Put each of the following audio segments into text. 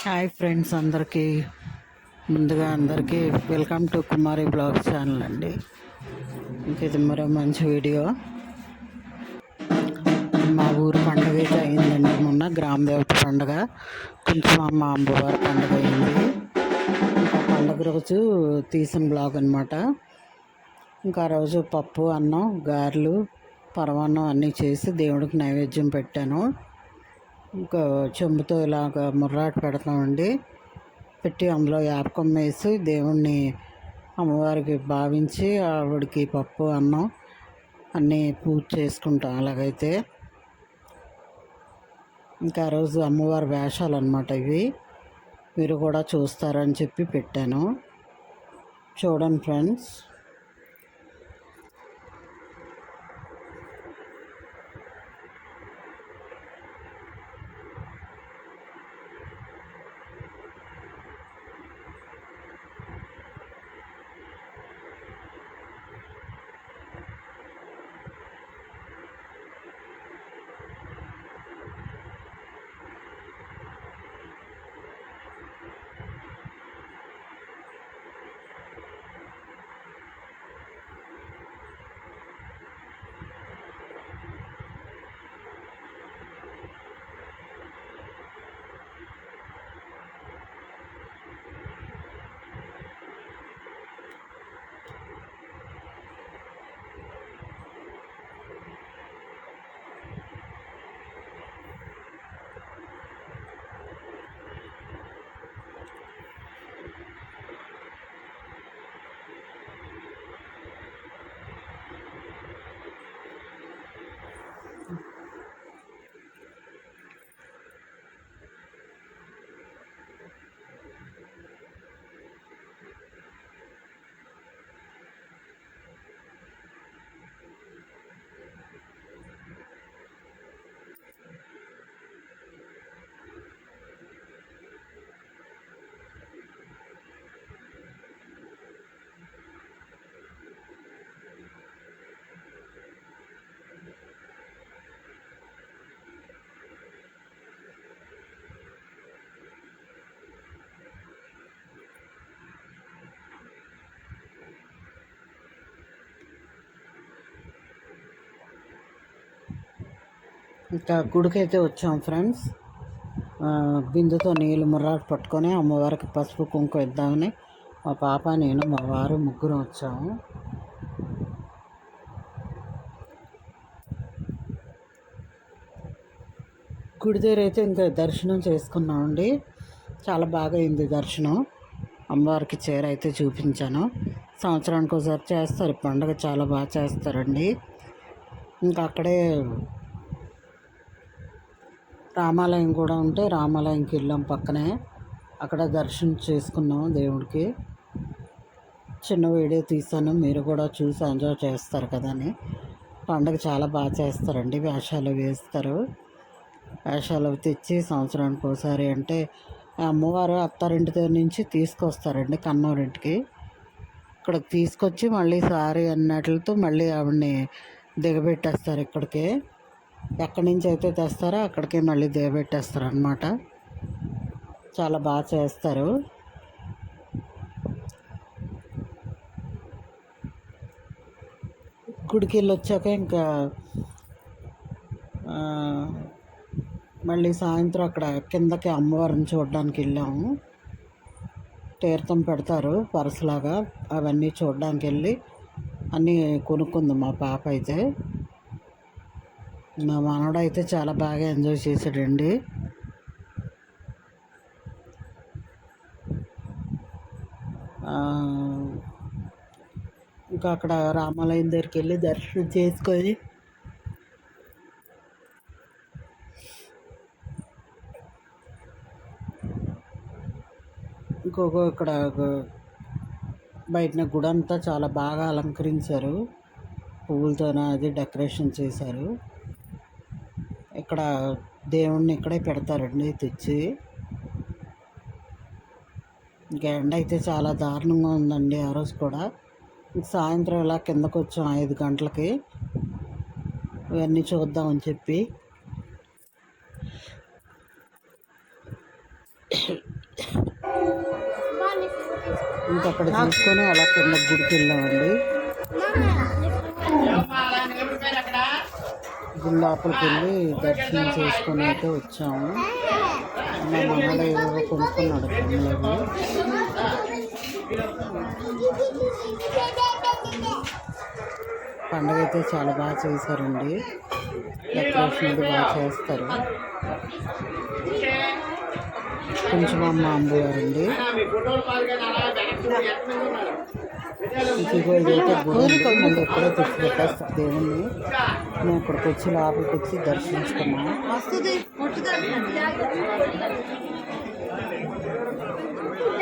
Hi friends, అందరికీ welcome to Kumari blog channel అండి. ఇది మరో మంచి వీడియో. మా ఊరు పండుగ అయితే అయిందండి. మొన్న గ్రామ దేవత పండుగ, కొంచెం అమ్మ అమ్మవారి పండుగ అయింది. ఇంకా పండుగ రోజు తీసిన బ్లాగ్ అనమాట. ఇంకా ఆ రోజు పప్పు, అన్నం, గారెలు, పరమాన్నం అన్నీ చేసి దేవుడికి నైవేద్యం పెట్టాను. ఇంకా చెంబుతో ఇలాగ ముర్రాట పెడతామండి. పెట్టి అందులో యాపకం వేసి దేవుణ్ణి అమ్మవారికి భావించి ఆవిడకి పప్పు, అన్నం అన్నీ పూజ చేసుకుంటాం. అలాగైతే ఇంకా ఆ రోజు అమ్మవారి వేషాలు అన్నమాట ఇవి. మీరు కూడా చూస్తారని చెప్పి పెట్టాను. చూడండి ఫ్రెండ్స్. ఇంకా గుడికైతే వచ్చాం ఫ్రెండ్స్. బిందుతో నీళ్ళు ముర్రాటు పట్టుకొని అమ్మవారికి పసుపు కుంకుమ ఇద్దామని మా పాప, నేను, మా వారు ముగ్గురం వచ్చాము. గుడి దగ్గర అయితే ఇంకా దర్శనం చేసుకున్నామండి. చాలా బాగా అయింది దర్శనం. అమ్మవారికి చీర అయితే చూపించాను. సంవత్సరానికి ఒకసారి చేస్తారు పండుగ, చాలా బాగా చేస్తారండి. ఇంకా అక్కడే రామాలయం కూడా ఉంటే రామాలయంకి వెళ్ళాం పక్కనే. అక్కడ దర్శనం చేసుకున్నాం దేవుడికి. చిన్న వీడియో తీసాను, మీరు కూడా చూసి ఎంజాయ్ చేస్తారు కదా అని. పండుగ చాలా బాగా చేస్తారండి. వేషాలు వేస్తారు. వేషాలు తెచ్చి సంవత్సరానికి ఒకసారి అంటే అమ్మవారు అత్తారింటి దగ్గర నుంచి తీసుకొస్తారండి కన్నూరింటికి. ఇక్కడికి తీసుకొచ్చి మళ్ళీ సారీ అన్నట్లతో మళ్ళీ ఆవిడని దిగబెట్టేస్తారు ఇక్కడికి. ఎక్కడి నుంచి అయితే తెస్తారో అక్కడికి మళ్ళీ దిగబెట్టేస్తారు అన్నమాట. చాలా బాగా చేస్తారు. గుడికి వెళ్ళి వచ్చాక ఇంకా మళ్ళీ సాయంత్రం అక్కడ కిందకి అమ్మవారిని చూడడానికి వెళ్ళాము. తీర్థం పెడతారు వరుసలాగా, అవన్నీ చూడడానికి వెళ్ళి అన్నీ కొనుక్కుంది మా పాప అయితే. మా మనవడు అయితే చాలా బాగా ఎంజాయ్ చేశాడండి. ఇంకా అక్కడ రామాలయం దగ్గరికి వెళ్ళి దర్శనం చేసుకొని ఇక్కడ బయటన గుడి అంతా చాలా బాగా అలంకరించారు. పువ్వులతో అది డెకరేషన్ చేశారు. ఇక్కడ దేవుణ్ణి ఇక్కడే పెడతారండి తెచ్చి. ఇంకా ఎండ అయితే చాలా దారుణంగా ఉందండి ఆ రోజు కూడా. సాయంత్రం ఇలా కిందకు వచ్చాం 5 గంటలకి. ఇవన్నీ చూద్దామని చెప్పి ఇంకా అక్కడ చూసుకొని అలా కింద గుడికి వెళ్ళామండి. గుడి లోపలికి వెళ్ళి దర్శనం చేసుకొని అయితే వచ్చాము. మా మనలో ఏవో కొనుక్కున్నాడు బొమ్మలవి. పండుగ అయితే చాలా బాగా చేశారండి. డెకరేషన్ అది బాగా చేస్తారు. కొంచెం అమ్మ అమ్మవారండి. ఇదిగో ఇదైతే గుడి మళ్ళీ ఎక్కడో తెచ్చి పెట్టేస్తారు దేవుణ్ణి. మేము ఇక్కడికి వచ్చి లోపలికి వచ్చి దర్శించుకున్నాం.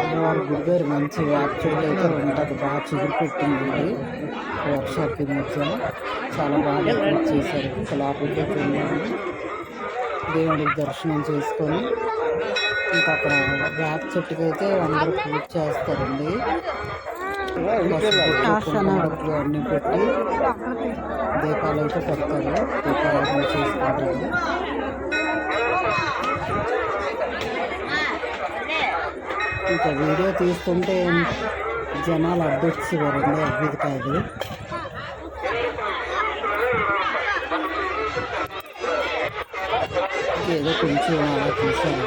అమ్మవారి గుడి దగ్గర మంచి వేప చెట్టు అయితే ఉంటుంది. బాగా చిగురు పెట్టిందండి. వర్షాలకి మధ్య చాలా బాగా డెకరేట్ చేశారు. ఇంకా లోపలికి వెళ్ళాము. దేవుడికి దర్శనం చేసుకొని ఇంకా అక్కడ వేప చెట్టుకి అయితే అందరూ పూజ చేస్తారండి. బొట్లు అన్నీ పెట్టి దీపాలు అయితే పెడతారు. దీపారాధన చేసుకుంటారు. ఇంకా వీడియో తీస్తుంటే జనాలు అడ్డొచ్చేవారండి. అవ్వదు కాదు. ఏదో కొంచెం అలా తీసారు.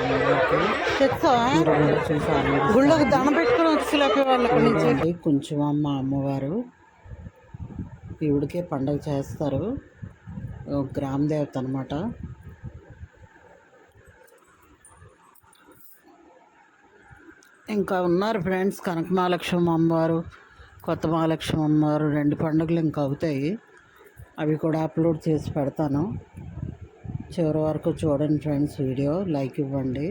గుళ్ళకి దండం పెట్టుకుని వచ్చేలాగే వాళ్ళకి నుంచి కొంచెం అమ్మవారు ఈవిడికే పండగ చేస్తారు. గ్రామ దేవత అనమాట. ఇంకా ఉన్నారు ఫ్రెండ్స్, కనక మహాలక్ష్మి అమ్మవారు, కొత్త మహాలక్ష్మి అమ్మవారు 2 పండుగలు ఇంకా అవుతాయి. అవి కూడా అప్లోడ్ చేసి పెడతాను. చివరి వరకు చూడండి ఫ్రెండ్స్. వీడియో లైక్ ఇవ్వండి.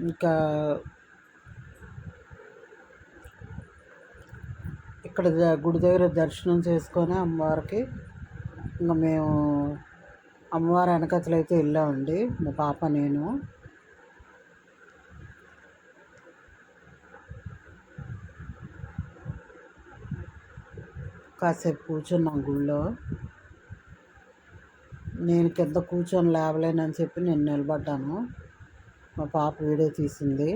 ఇంకా ఇక్కడ గుడి దగ్గర దర్శనం చేసుకొని అమ్మవారికి ఇంకా మేము అమ్మవారి వెనకతలు అయితే వెళ్ళామండి. మా పాప నేను. కాసేపు కూర్చున్నాం గుళ్ళో. నేను కింద కూర్చొని లేవలేనని చెప్పి నేను నిలబడ్డాను. మా పాప వీడియో తీసింది.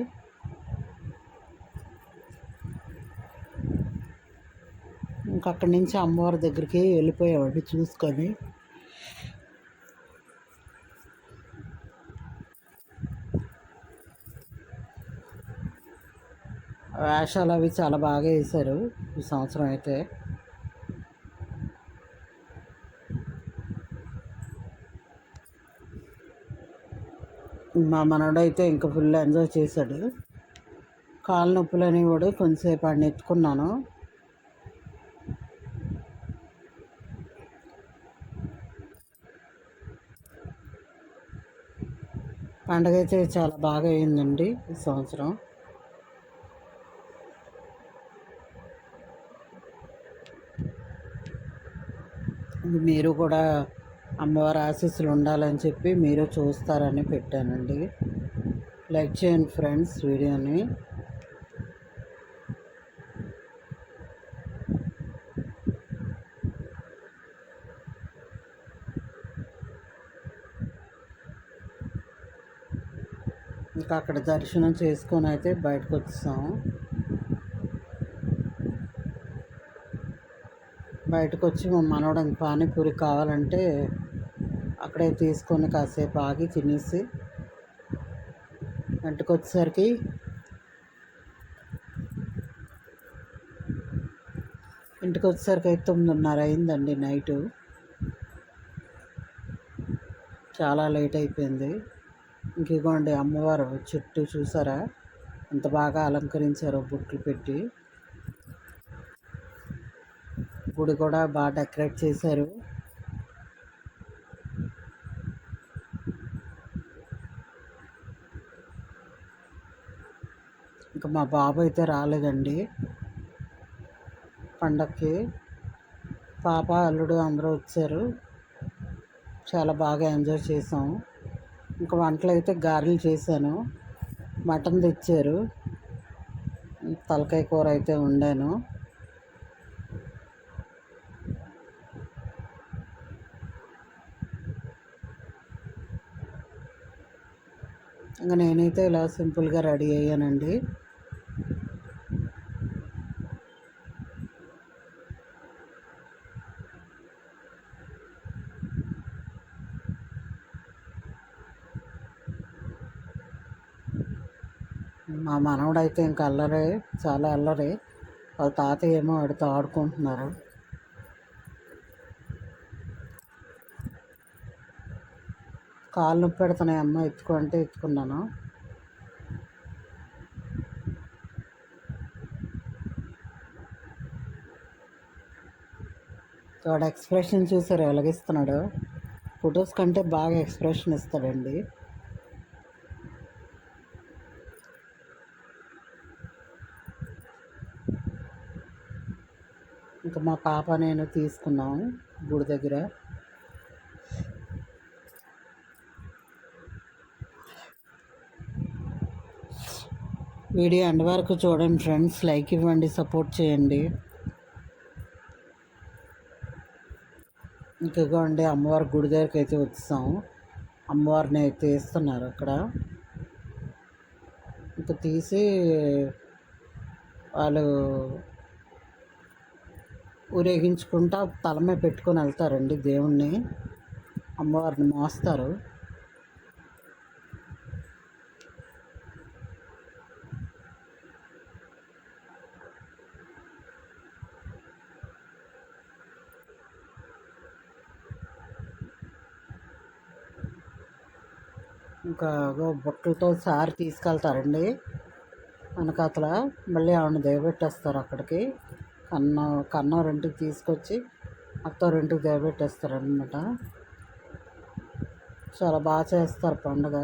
ఇంకా అక్కడి నుంచి అమ్మవారి దగ్గరికి వెళ్ళిపోయామండి చూసుకొని. వేషాలు అవి చాలా బాగా వేశారు ఈ సంవత్సరం అయితే. మా మనోడైతే ఇంకా ఫుల్ ఎంజాయ్ చేశాడు. కాళ్ళ నొప్పులు అనేవాడు. కొంతసేపు ఆడిని ఎత్తుకున్నాను. పండగ అయితే చాలా బాగా అయిందండి ఈ సంవత్సరం. మీరు కూడా అమ్మవారి ఆశీస్సులు ఉండాలని చెప్పి మీరు చూస్తారని పెట్టానండి. లైక్ చేయండి ఫ్రెండ్స్ వీడియోని. ఇంకా అక్కడ దర్శనం చేసుకొని అయితే బయటకు వచ్చేసాము. బయటకు వచ్చి మా మనవడానికి పానీపూరి కావాలంటే అక్కడే తీసుకొని కాసేపు ఆగి తినేసి ఇంటికి వచ్చేసరికి అయితే 9:30 అయిందండి నైటు. చాలా లేట్ అయిపోయింది. ఇంకోండి అమ్మవారు చుట్టూ చూసారా ఎంత బాగా అలంకరించారో బుట్లు పెట్టి. గుడి కూడా బాగా డెకరేట్ చేశారు. ఇంకా మా బాబు అయితే రాలేదండి పండక్కి. పాప అల్లుడు అందరూ వచ్చారు. చాలా బాగా ఎంజాయ్ చేసాం. ఇంకా వంటలు అయితే గారెలు చేశాను. మటన్ తెచ్చారు. తలకాయ కూర అయితే వండాను. ఇంకా నేనైతే ఇలా సింపుల్గా రెడీ అయ్యానండి. మా మనవడైతే ఇంకా అల్లరే, చాలా అల్లరి. వాళ్ళ తాతయ్య ఏమో వాడితో ఆడుకుంటున్నారు. కాళ్ళు నొప్పి పెడుతున్నాయి అమ్మ, ఎత్తుకుంటే ఎత్తుకున్నాను. వాడు ఎక్స్ప్రెషన్ చూసారు ఎలాగిస్తున్నాడు. ఫొటోస్ కంటే బాగా ఎక్స్ప్రెషన్ ఇస్తాడండి. ఇంకా మా పాప నేను తీసుకున్నాము గుడి దగ్గర. వీడియో ఎండ్ వరకు చూడండి ఫ్రెండ్స్, లైక్ ఇవ్వండి, సపోర్ట్ చేయండి. ఇంకోండి అమ్మవారి గుడి దగ్గరికి అయితే వచ్చాము. అమ్మవారిని అయితే తీస్తున్నారు అక్కడ. ఇంకా తీసి వాళ్ళు ఊరేగించుకుంటా తల మీద పెట్టుకొని వెళ్తారండి దేవుణ్ణి. అమ్మవారిని మోస్తారు. ఇంకా బుట్టలతో సారి తీసుకెళ్తారండి వెనకాతల. మళ్ళీ ఆవిడని దిగబెట్టేస్తారు అక్కడికి. కన్నవరింటికి తీసుకొచ్చి అత్తవారింటికి దిగబెట్టేస్తారనమాట. చాలా బాగా చేస్తారు పండుగ.